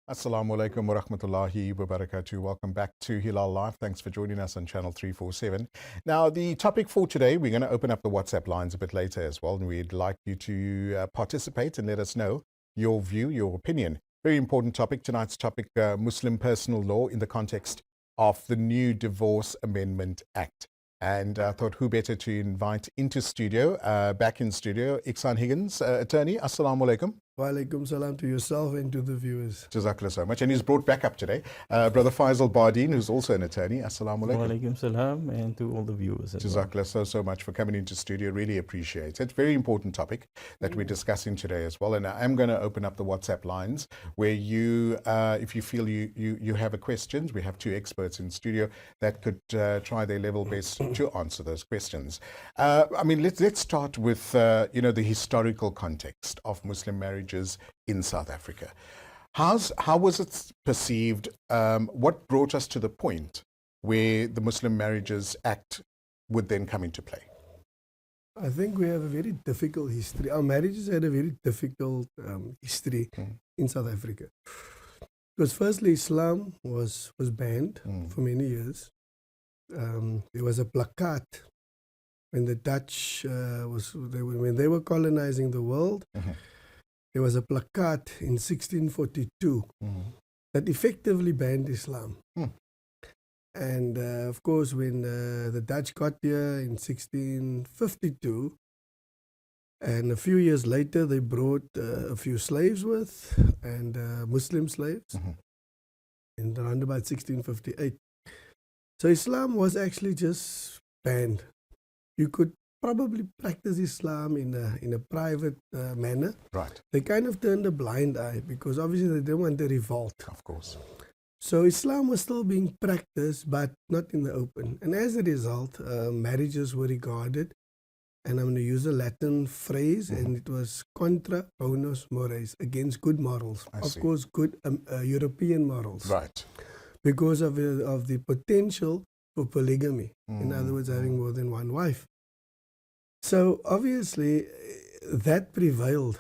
Assalamu alaikum wa rahmatullahi wa barakatuh. Welcome back to Hilaal Live. Thanks for joining us on channel 347. Now, the topic for today, we're going to open up the WhatsApp lines a bit later as well, and we'd like you to participate and let us know your view, your opinion. Very important topic. Tonight's topic, Muslim personal law in the context of the new Divorce Amendment Act. And I thought who better to invite into studio, back in studio, Igshaan Higgins, attorney. Assalamu alaikum. Wa alaikum salam to yourself and to the viewers. Jazakallah so much. And he's brought back up today Brother Faizel Bardien, who's also an attorney. Assalamu alaikum. Wa alaikum salam, and to all the viewers as well. Jazakallah so much for coming into studio. Really appreciate it. Very important topic that we're discussing today as well. And I'm going to open up the WhatsApp lines where you, if you feel you have a question, we have two experts in studio that could try their level best to answer those questions. I mean, let's start with, the historical context of Muslim marriages in South Africa. How was it perceived? What brought us to the point where the Muslim Marriages Act would then come into play? I think we have a very difficult history. Our marriages had a very difficult history in South Africa. Because firstly, Islam was banned for many years. There was a placard when the Dutch when they were colonizing the world. There was a placard in 1642 that effectively banned Islam. And of course, when the Dutch got here in 1652, and a few years later, they brought a few slaves with, and Muslim slaves, in around about 1658. So Islam was actually just banned. You could probably practice Islam in a private manner. Right. They kind of turned a blind eye because obviously they didn't want a revolt. Of course. So Islam was still being practiced, but not in the open. And as a result, marriages were regarded, and I'm going to use a Latin phrase, and it was contra bonus mores, against good morals. Of course, good European morals. Right. Because of the potential for polygamy. In other words, having more than one wife. So obviously, that prevailed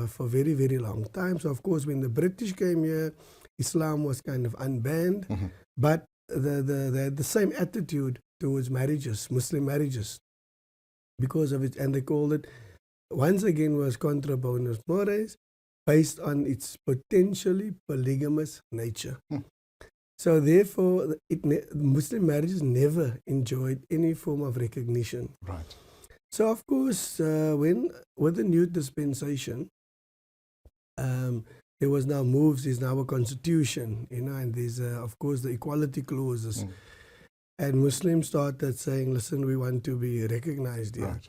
for a very, very long time. So of course, when the British came here, Islam was kind of unbanned, but they had the same attitude towards marriages, Muslim marriages, because of it. And they called it, once again, was contra bonus mores, based on its potentially polygamous nature. So therefore, Muslim marriages never enjoyed any form of recognition. Right. So of course, with the new dispensation, there was now moves. There's now a constitution, and there's of course the equality clauses, and Muslims started saying, "Listen, we want to be recognized here." Right.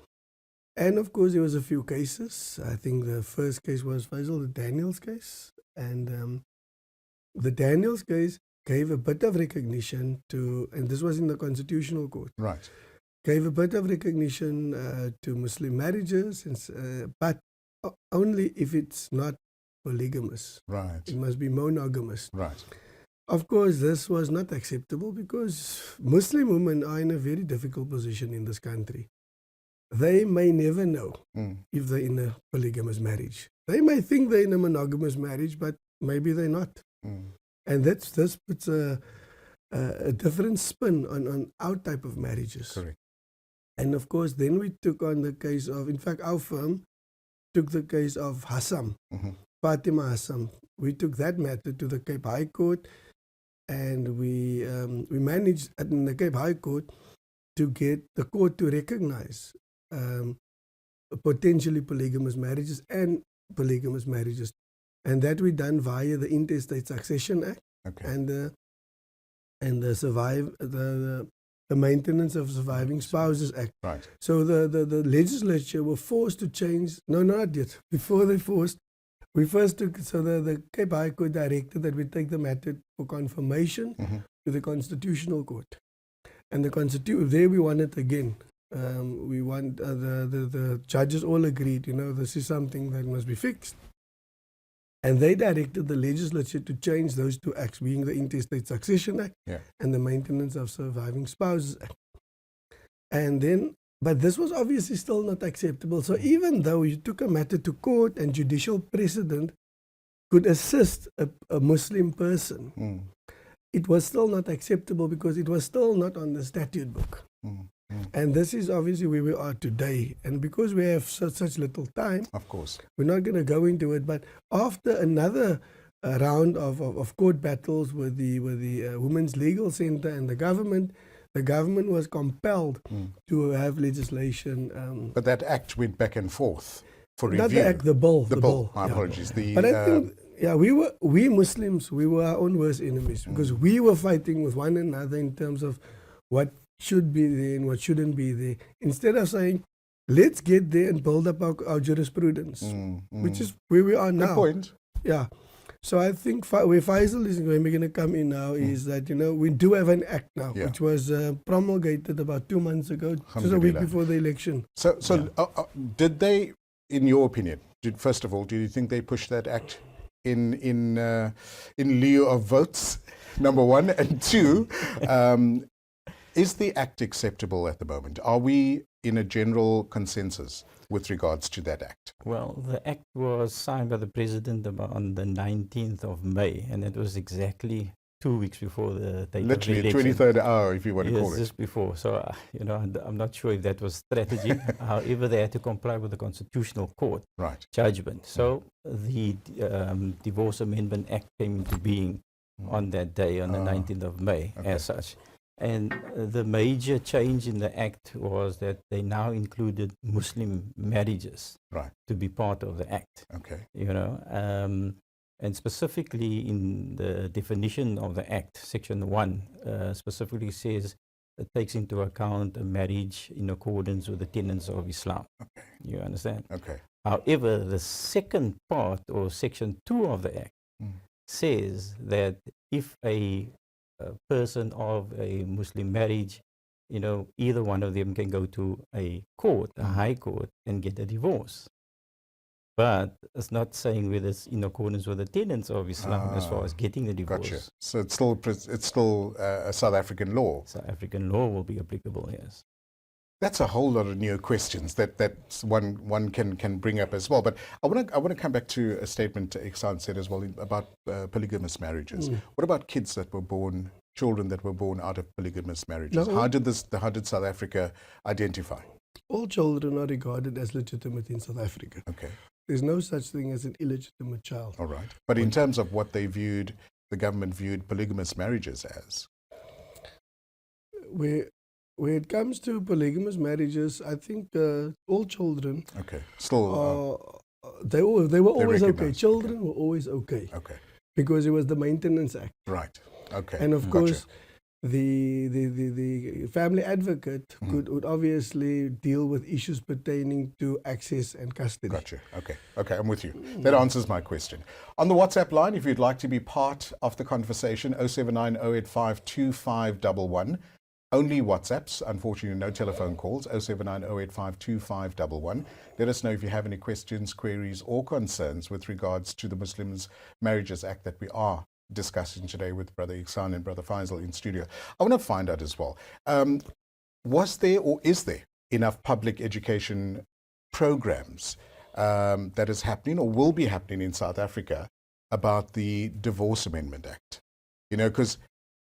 And of course, there was a few cases. I think the first case was Faizel, the Daniels case, and the Daniels case gave a bit of recognition to, and this was in the Constitutional Court. Right. Gave a bit of recognition to Muslim marriages, but only if it's not polygamous. Right. It must be monogamous. Right. Of course, this was not acceptable because Muslim women are in a very difficult position in this country. They may never know if they're in a polygamous marriage. They may think they're in a monogamous marriage, but maybe they're not. And this puts a different spin on our type of marriages. Correct. And of course, then we took on the case of, in fact, our firm took the case of Hassam, Fatima Hassam. We took that matter to the Cape High Court, and we managed in the Cape High Court to get the court to recognize potentially polygamous marriages and polygamous marriages. And that we done via the Interstate Succession Act and the Maintenance of Surviving Spouses Act. Right. So the legislature were forced to change. No, not yet. Before they forced, we first took. So the Cape High Court directed that we take the matter for confirmation to the Constitutional Court, and there we won it again. We want the judges all agreed. This is something that must be fixed. And they directed the legislature to change those two acts, being the Interstate Succession Act and the Maintenance of Surviving Spouses Act. And then, but this was obviously still not acceptable. So even though you took a matter to court and judicial precedent could assist a Muslim person, it was still not acceptable because it was still not on the statute book. And this is obviously where we are today. And because we have such little time, of course, we're not going to go into it. But after another round of court battles with the Women's Legal Center and the government was compelled to have legislation. But that act went back and forth for review. Not the act, the bill. The bill. My apologies. But I think, we Muslims, we were our own worst enemies because we were fighting with one another in terms of what should be there and what shouldn't be there. Instead of saying, let's get there and build up our jurisprudence, which is where we are now. Good point. Yeah. So I think where Faizel is going to come in now is that, we do have an act now, which was promulgated about 2 months ago, just a week before the election. So did they, in your opinion, first of all, do you think they pushed that act in lieu of votes, number one? And two, is the act acceptable at the moment? Are we in a general consensus with regards to that act? Well, the act was signed by the president on the 19th of May, and it was exactly 2 weeks before the date literally of the election. 23rd hour, if you want to call it. Just before. So, I'm not sure if that was strategy. However, they had to comply with the Constitutional Court judgment. So, the Divorce Amendment Act came into being on that day, on the 19th of May, as such. And the major change in the act was that they now included Muslim marriages to be part of the act. And specifically in the definition of the act, Section 1 specifically says it takes into account a marriage in accordance with the tenets of Islam. You understand? However, the second part, or Section 2 of the act, says that if a person of a Muslim marriage, either one of them can go to a court, a high court, and get a divorce. But it's not saying whether it's in accordance with the tenets of Islam as far as getting the divorce. Gotcha. So it's still a South African law. South African law will be applicable, yes. That's a whole lot of new questions that one can bring up as well. But I want to come back to a statement Igshaan said as well about polygamous marriages. What about kids that were born, children that were born out of polygamous marriages? How did South Africa identify? All children are regarded as legitimate in South Africa. There's no such thing as an illegitimate child. All right. But in terms of what they viewed, the government viewed polygamous marriages as? When it comes to polygamous marriages, I think all children still they were always okay. Children were always okay. Because it was the Maintenance Act. And of course, the family advocate would obviously deal with issues pertaining to access and custody. Okay, I'm with you. That answers my question. On the WhatsApp line, if you'd like to be part of the conversation, 079 085 2511. Only WhatsApps, unfortunately no telephone calls, 079 085 2511. Let us know if you have any questions, queries or concerns with regards to the Muslims Marriages Act that we are discussing today with Brother Igshaan and Brother Faizel in studio. I want to find out as well, was there or is there enough public education programs that is happening or will be happening in South Africa about the Divorce Amendment Act? Because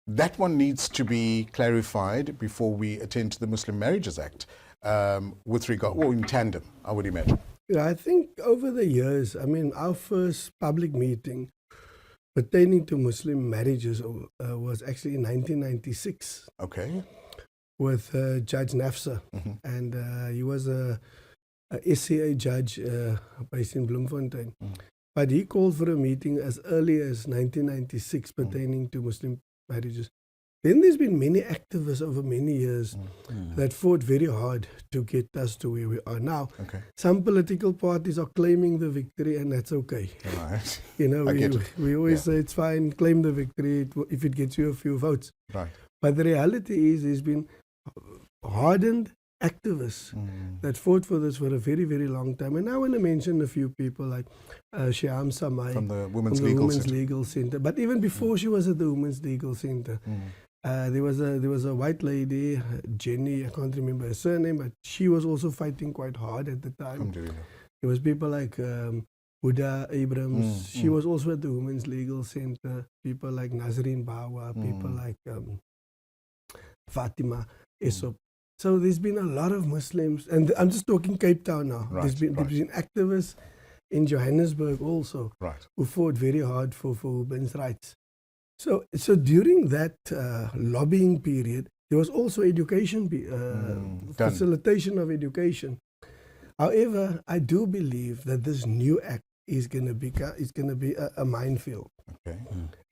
that one needs to be clarified before we attend to the Muslim Marriages Act with regard, or in tandem, I would imagine. I think over the years, our first public meeting pertaining to Muslim marriages was actually in 1996. With Judge Nafsa. And he was a SCA judge based in Bloemfontein. But he called for a meeting as early as 1996 pertaining to Muslim marriages. Then there's been many activists over many years that fought very hard to get us to where we are now. Some political parties are claiming the victory, and that's okay. We always say it's fine, claim the victory if it gets you a few votes. But the reality is there's been hardened activists that fought for this for a very, very long time. And I want to mention a few people like Shyam Samai from the Women's Legal Center. But even before she was at the Women's Legal Center, there was a white lady, Jenny, I can't remember her surname, but she was also fighting quite hard at the time. There was people like Huda Abrams. She was also at the Women's Legal Center. People like Nazreen Bawa, people like Fatima Esop. So there's been a lot of Muslims, and I'm just talking Cape Town now. Right, there's been activists in Johannesburg also who fought very hard for women's rights. So during that lobbying period, there was also education, facilitation of education. However, I do believe that this new act is going to be a minefield,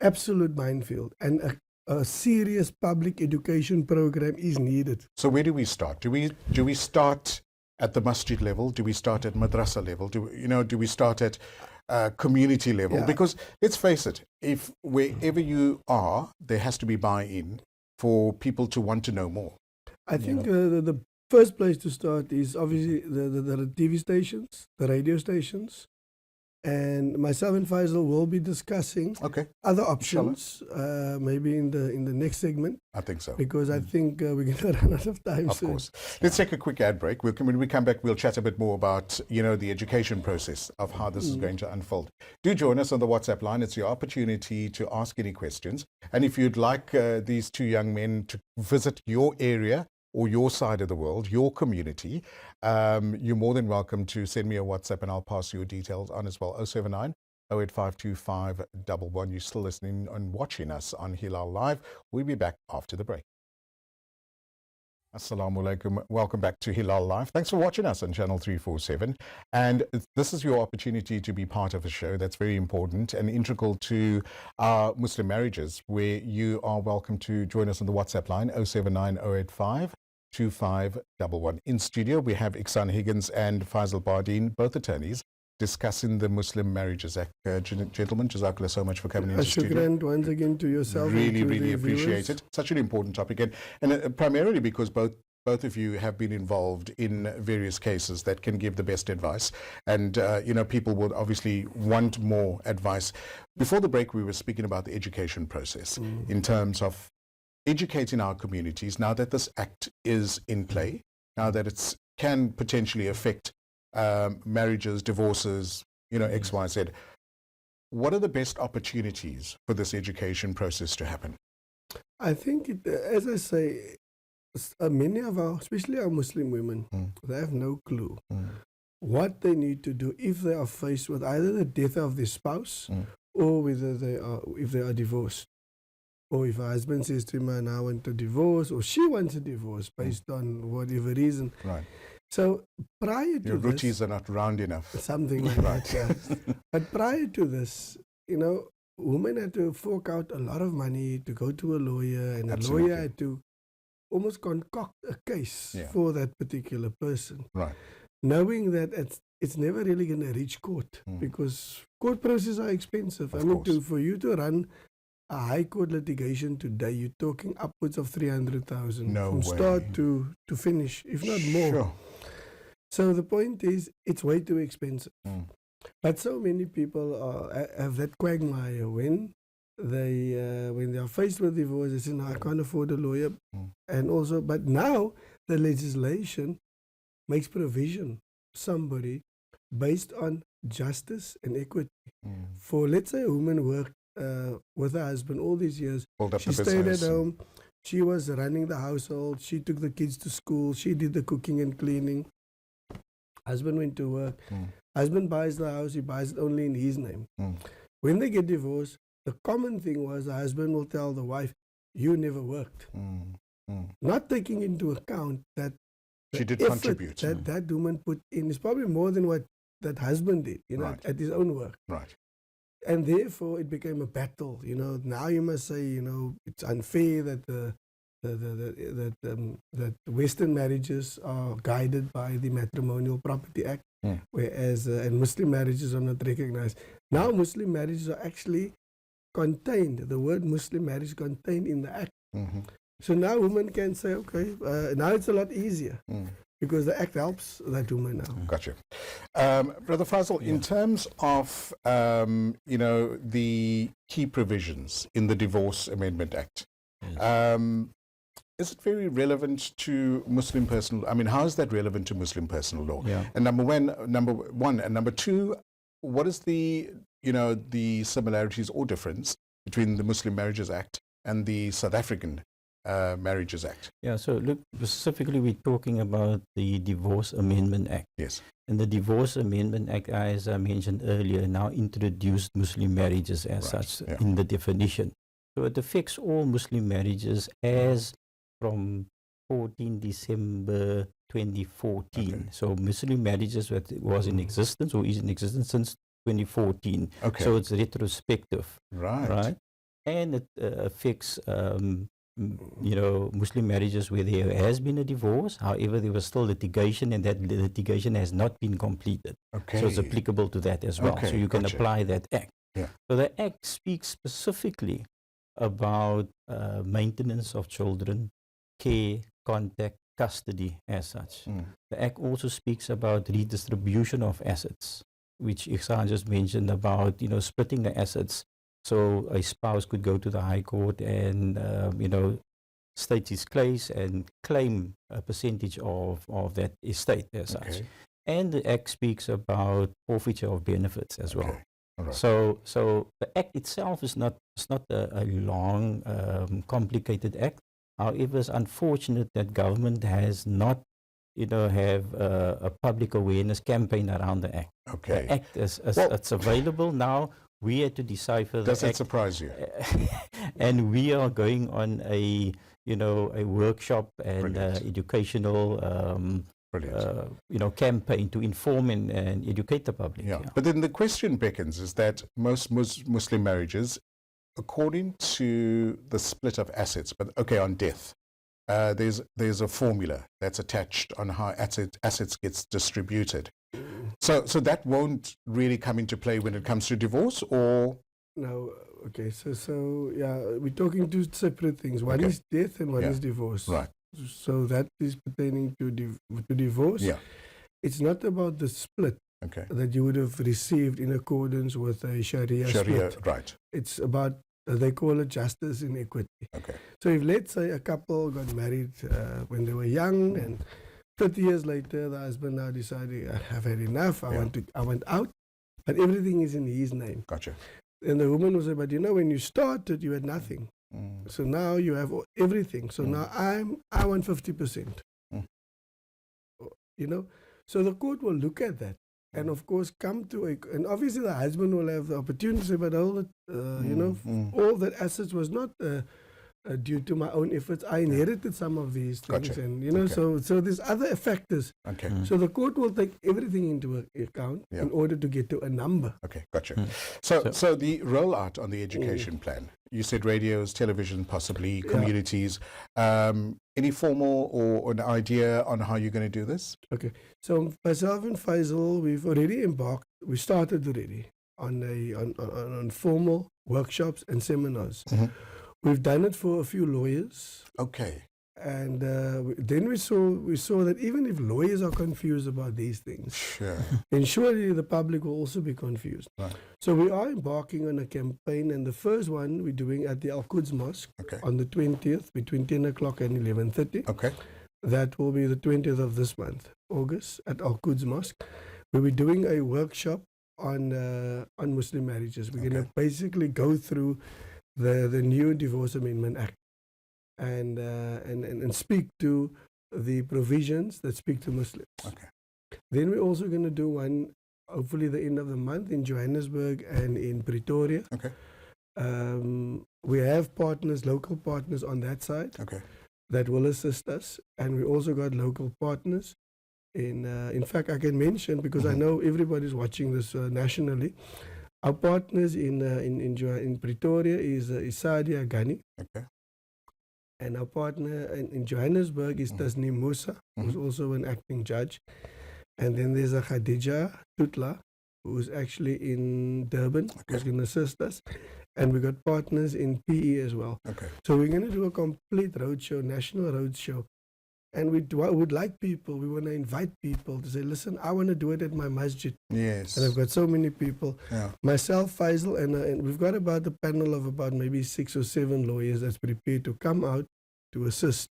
absolute minefield, and a serious public education program is needed. So where do we start? Do we start at the masjid level? Do we start at madrasa level? Do we start at community level? Yeah. Because let's face it, if wherever you are, there has to be buy-in for people to want to know more. I think the first place to start is obviously the TV stations, the radio stations, and myself and Faizel will be discussing other options, maybe in the next segment. I think so. Because I think we're going to run out of time Of soon. course. Let's take a quick ad break. When we come back, we'll chat a bit more about, the education process of how this is going to unfold. Do join us on the WhatsApp line. It's your opportunity to ask any questions. And if you'd like these two young men to visit your area or your side of the world, your community, you're more than welcome to send me a WhatsApp and I'll pass your details on as well. 079 0852511. You're still listening and watching us on Hilaal Live. We'll be back after the break. Assalamu alaikum. Welcome back to Hilaal Live. Thanks for watching us on Channel 347. And this is your opportunity to be part of a show that's very important and integral to our Muslim marriages, where you are welcome to join us on the WhatsApp line 079 085 2511. In studio, we have Igshaan Higgins and Faizel Bardien, both attorneys, discussing the Muslim Marriages Act. Gentlemen, jazakallah so much for coming into the studio. Shukran once again to yourself. Really, and to really the appreciate viewers. it. Such an important topic, and primarily because both of you have been involved in various cases that can give the best advice, and people would obviously want more advice. Before the break, we were speaking about the education process in terms of educating our communities now that this act is in play, now that it can potentially affect marriages, divorces, X, Y, Z. What are the best opportunities for this education process to happen? I think, as I say, many of especially our Muslim women, they have no clue what they need to do if they are faced with either the death of their spouse or if they are divorced. Or if a husband says to him, I want a divorce, or she wants a divorce based on whatever reason. Right. So prior to Your this, ruchis are not round enough. something like that. Yeah. But prior to this, women had to fork out a lot of money to go to a lawyer, and Absolutely. a lawyer had to almost concoct a case for that particular person. Right. Knowing that it's never really going to reach court because court processes are expensive. Of course. For you to run a high court litigation today, you're talking upwards of 300,000 No from way. start to finish, if not more. Sure. So the point is, it's way too expensive. But so many people have that quagmire when they are faced with divorce. They say, "No, I can't afford a lawyer," and also, but now the legislation makes provision for somebody based on justice and equity. For, let's say, a woman worked with her husband all these years. Build up She the stayed at business. home. She was running the household. She took the kids to school. She did the cooking and cleaning. Husband went to work. Husband buys the house. He buys it only in his name. When they get divorced, the common thing was the husband will tell the wife, "You never worked," not taking into account that She the did effort contribute. that woman put in is probably more than what that husband did, Right. at his own work. Right. And therefore, it became a battle. Now you must say, it's unfair that that Western marriages are guided by the Matrimonial Property Act, whereas and Muslim marriages are not recognized. Now Muslim marriages are actually contained. The word Muslim marriage contained in the act. So now women can say, okay, now it's a lot easier because the act helps that woman now. Gotcha. Brother Faizel, in terms of, the key provisions in the Divorce Amendment Act, is it very relevant to Muslim personal? I mean, how is that relevant to Muslim personal law? Yeah. And number one, and number two, what is the, the similarities or difference between the Muslim Marriages Act and the South African Marriages Act? Yeah, so look, specifically we're talking about the Divorce Amendment Act. Yes. And the Divorce Amendment Act, as I mentioned earlier, now introduced Muslim marriages as such in the definition. So it affects all Muslim marriages as from 14 December 2014. Okay. So Muslim marriages was in existence or is in existence since 2014. Okay. So it's retrospective. Right. And it affects Muslim marriages where there has been a divorce. However, there was still litigation, and that litigation has not been completed. Okay. So it's applicable to that as well. Okay, So you can gotcha. apply that act. Yeah. So the act speaks specifically about maintenance of children, care, contact, custody as such. The act also speaks about redistribution of assets, which Igshaan just mentioned about, splitting the assets. So a spouse could go to the High Court and, state his case and claim a percentage of that estate as such. And the Act speaks about forfeiture of benefits as well. All right. So the Act itself is not a long, complicated Act. However, it's unfortunate that government has not, have a public awareness campaign around the Act. Okay. The Act it's available now. We had to decipher the Does that Act. surprise you? And we are going on a workshop and Brilliant. educational campaign to inform and educate the public. Yeah. But then the question beckons is that most Muslim marriages, according to the split of assets, but on death, there's a formula that's attached on how assets gets distributed. So that won't really come into play when it comes to divorce, or No, okay. So yeah, we're talking two separate things. One is death and one is divorce. right? So that is pertaining to divorce. Yeah. It's not about the split Okay. that you would have received in accordance with a Sharia split. Right. It's about, they call it justice in equity. Okay. So if, let's say, a couple got married when they were young, and 30 years later the husband now decided, I've had enough, I want out, but everything is in his name. Gotcha. And the woman will say, but when you started, you had nothing. So now you have everything. So now I want 50%. So the court will look at that and of course come to and obviously the husband will have the opportunity to say, but all that, all that assets was not due to my own efforts. I inherited some of these things. Gotcha. And, so there's other factors. Okay. So the court will take everything into account in order to get to a number. Okay, gotcha. So the rollout on the education plan, you said radios, television, possibly communities. Any formal or an idea on how you're going to do this? Okay. So myself and Faizel, we've already embarked. We started already on formal workshops and seminars. We've done it for a few lawyers. Okay. And then we saw that even if lawyers are confused about these things, Sure. then surely the public will also be confused. Right. So we are embarking on a campaign, and the first one we're doing at the Al-Quds Mosque on the 20th between 10 o'clock and 11:30. Okay. That will be the 20th of this month, August, at Al-Quds Mosque. We'll be doing a workshop on Muslim marriages. We're going to basically go through the new Divorce Amendment Act and speak to the provisions that speak to Muslims. Okay. Then we're also going to do one, hopefully the end of the month, in Johannesburg and in Pretoria. Okay. We have partners, local partners on that side that will assist us, and we also got local partners. In fact, I can mention, because I know everybody's watching this nationally. Our partners in Pretoria is Sadia Ghani. Okay. And our partner in Johannesburg is Tasneem Musa, who's also an acting judge. And then there's a Khadija Tutla, who's actually in Durban, who's going to assist us. And we got partners in PE as well. Okay. So we're going to do a complete roadshow, national roadshow. And we would like people, we want to invite people to say, listen, I want to do it at my masjid. Yes. And I've got so many people. Yeah. Myself, Faizel, and we've got about a panel of about maybe 6 or 7 lawyers that's prepared to come out to assist.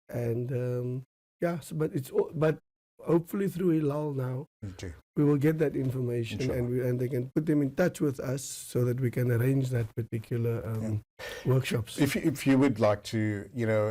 And but hopefully through Hilaal now, Me too. we will get that information, Inshallah. and they can put them in touch with us so that we can arrange that particular workshops. If you would like to,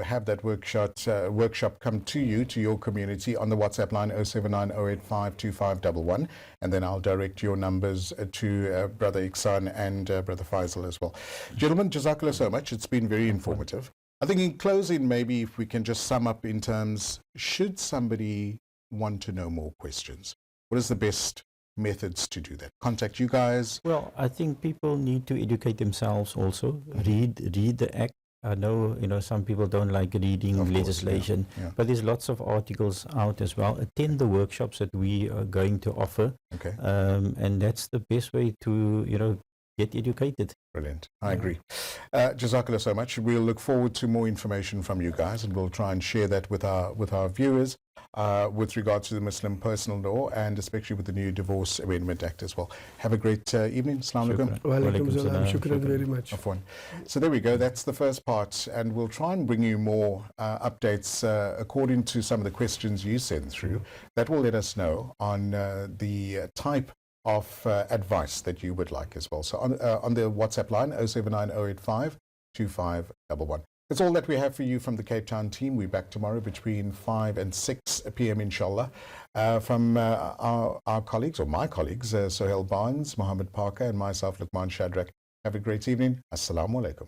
have that workshop come to you, to your community, on the WhatsApp line 07908525511, and then I'll direct your numbers to Brother Igshaan and Brother Faizel as well. Gentlemen, Jazakallah so much. It's been very informative. I think in closing, maybe if we can just sum up in terms, should somebody want to know more questions, what is the best methods to do that? Contact you guys? Well, I think people need to educate themselves also. Read the act. I know, some people don't like reading Of course, legislation, yeah. but there's lots of articles out as well. Attend the workshops that we are going to offer, Okay. and that's the best way to, get educated. Brilliant. I agree. Jazakallah so much. We'll look forward to more information from you guys, and we'll try and share that with our viewers with regards to the Muslim personal law, and especially with the new Divorce Amendment Act as well. Have a great evening. Assalamu alaikum. Wa alaikum Walaikum salam. salam. Shukran very much. Afwan. So there we go. That's the first part, and we'll try and bring you more updates according to some of the questions you send through. That will let us know on the type of advice that you would like as well. So on the WhatsApp line 07908525511. That's all that we have for you from the Cape Town team. We're back tomorrow between 5 and 6 p.m. inshallah. From our colleagues, or my colleagues, Sohail Barnes, Mohammed Parker, and myself, Luqman Shadrack. Have a great evening. Assalamu alaikum.